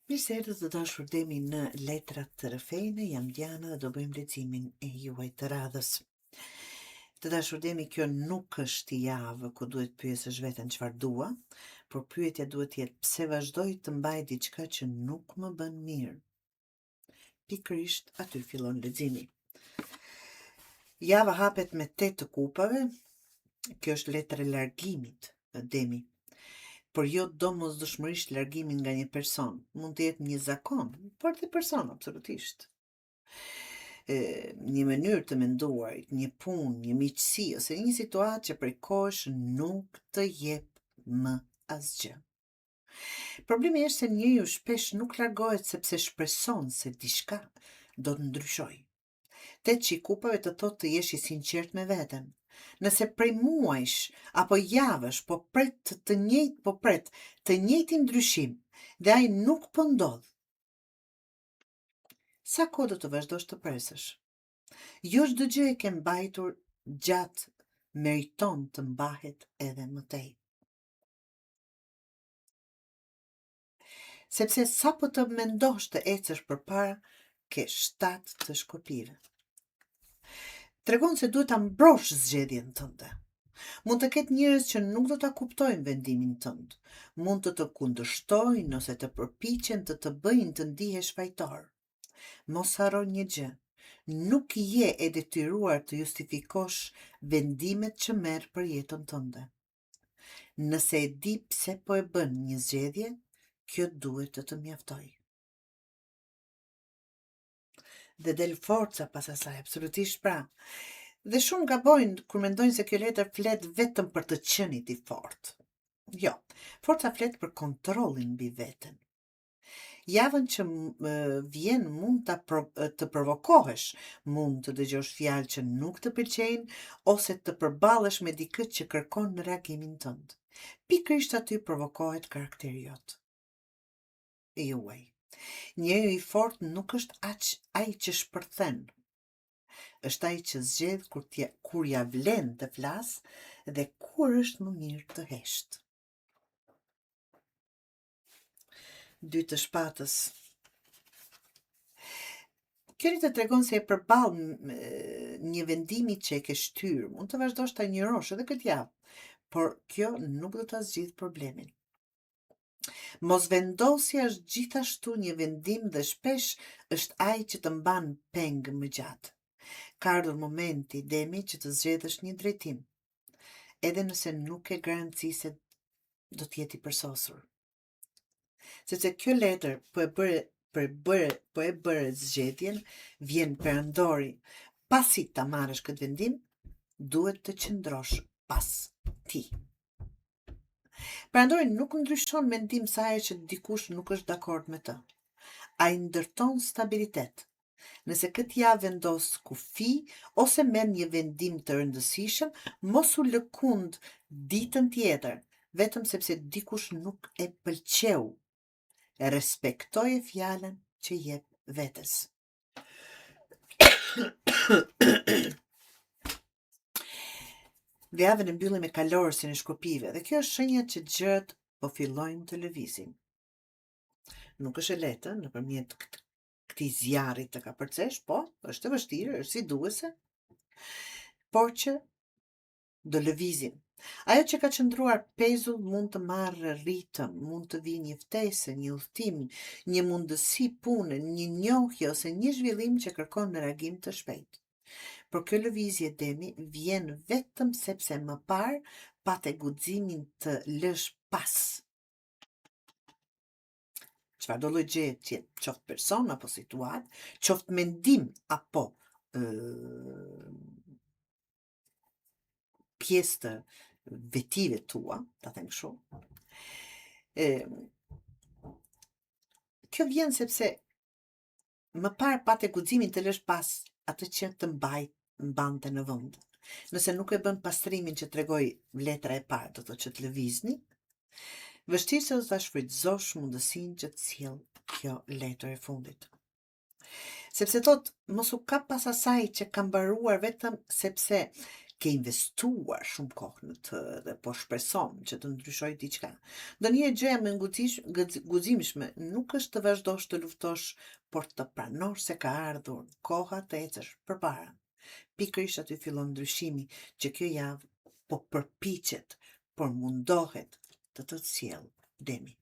Mirë se erdhët të dashur Demi në letrat të rëfejnë, jam Diana dhe do bëjmë leximin e juaj të radhës. Të dashur Demi, kjo nuk është javë ku duhet pyesësh veten çfarë dua, por pyetja duhet jetë pse vazhdoj të mbaj diçka që nuk më bën mirë. Pikërisht aty fillon leximi. Java hapet me 8 të kupave. Kjo është letër e largimit, Demi. Por jo domosdoshmërisht largimin nga një person. Mund të jetë një zakon, por dhe person, absolutisht. Një mënyrë të menduarit, një punë, një miqësi, ose një situatë që prej kohësh nuk të jep më asgjë. Problemi është se njeriu shpesh nuk largohet sepse shpreson se diçka do të ndryshojë. 8 kupave të thotë të jesh i sinqert me veten. Nëse prej muajsh apo javësh po pret të njëjtin ndryshim dhe ai nuk po ndodh, sa kohë do të vazhdosh të presësh? Jo çdo gjë e ke mbajtur gjatë meriton të mbahet edhe më tej. Sepse sa po të mendosh të ecësh përpara, ke 7 të shkopive. Tregon se duhet ta mbrosh zgjedhjen tënde. Mund të ketë njerëz që nuk do ta kuptojnë vendimin tënd. Mund të të kundërshtojnë ose të përpiqen të të bëjnë të ndihesh fajtor. Mos harro një gjë. Nuk je e detyruar të justifikosh vendimet që merr për jetën tënde. Nëse e di pse po e bën një zgjedhje, kjo duhet të të mjaftojë. Dhe del forca pas asaj, absolutisht pra. Dhe shumë gabojnë kur mendojnë se kjo letër flet vetëm për të qenit i fortë. Jo, forca flet për kontrollin mbi veten. Javën që vjen mund të provokohesh, mund të dëgjosh fjalë që nuk të pëlqejnë ose të përballesh me dikë që kërkon në reagimin tënd. Pikërisht aty provokohet karakteri jot. Juaj. Njeriu i fortë nuk është ai që shpërthen. Është ai që zgjedh kur ja vlen të flas dhe kur është më mirë të hesht. 2 të shpatës. Kjo të tregon se e përballë një vendimi që e ke shtyr. Mund të vazhdosh ta injorosh edhe këtë javë, por kjo nuk do ta zgjidh problemin. Mosvendosja është gjithashtu një vendim dhe shpesh është ai që të mban peng më gjatë. Ka ardhur momenti, Demi, që të zgjedhësh një drejtim, edhe nëse nuk e garanci se do të jetë i përsosur. Sepse kjo letër po e bëre zgjedhjen, vjen perandori. Pasi ta marrësh këtë vendim, duhet të qëndrosh pas ti. Perandori nuk ndryshon mendim sa herë që dikush nuk është dakord me të. Ai ndërton stabilitet. Nëse këtë javë vendos kufi ose merr një vendim të rëndësishëm, mos u lëkund ditën tjetër, vetëm sepse dikush nuk e pëlqeu. Respektoje fjalën që jep vetes. Dhe javën e mbyllim me kalorësin e shkopive, dhe kjo është shenja që gjërat po fillojnë të lëvizin. Nuk është e lehtë nëpërmjet këtij zjarri të kapërcesh, po, është e vështirë, është si duhese, por që do lëvizim. Ajo që ka qëndruar pezull mund të marrë ritëm, mund të vijë një ftesë, një udhtim, një mundësi pune, një njohje ose një zhvillim që kërkon në reagim të shpejtë. Por kjo lëvizje, Demi, vjen vetëm sepse më parë pate guximin të lësh pas. Çfarë do lloj gjëje të jetë, qoftë person apo situatë, qoftë mendim apo pjesë të vetive tua, ta them kështu. Kjo vjen sepse më parë pate guximin të lësh pas atë që të mbante në vend. Nëse nuk e bën pastrimin që tregoj letra e parë, do të thotë që të lëvizni, vështirë se do ta shfrytëzosh mundësinë që të sjell kjo letër e fundit. Sepse thot, mos u kap pas asaj që ka mbaruar vetëm sepse ke investuar shumë kohë në të dhe po shpreson që të ndryshoj diçka. Ndonjëherë gjëja më guximshme nuk është të vazhdosh të luftosh, por të pranosh se ka ardhur koha të ecësh përpara. Pikërisht aty fillon ndryshimi që kjo javë po përpiqet, por mundohet të sjellë demi.